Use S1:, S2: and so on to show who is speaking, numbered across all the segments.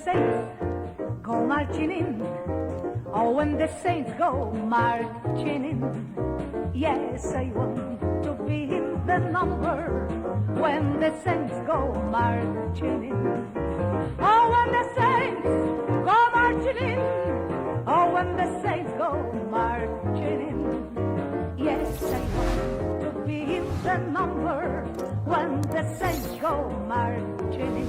S1: saints go marching in, oh, when the saints go marching in, yes, I want to be in the number when the saints go marching in. Oh, when the saints go marching in, oh, when the saints go marching in, yes, I want to be in the number when the saints go marching in.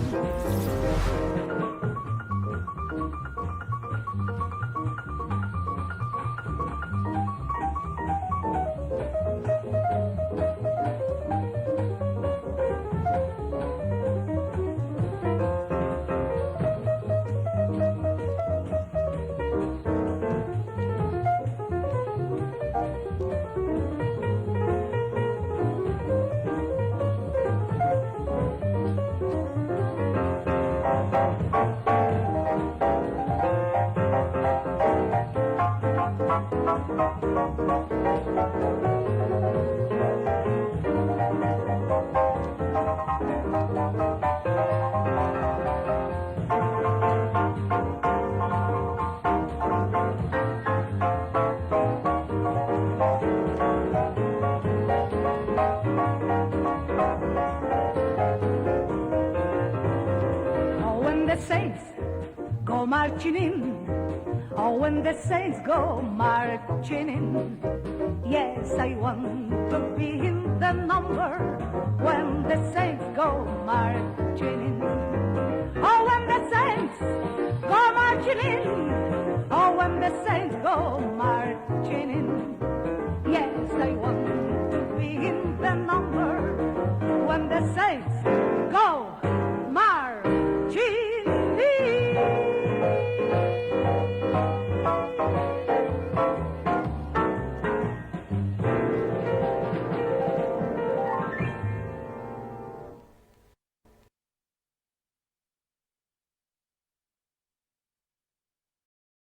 S1: Saints go marching in, oh, when the saints go marching in, yes, I want to be in the number when the saints go marching in. Oh, when the saints go marching in, oh, when the saints go marching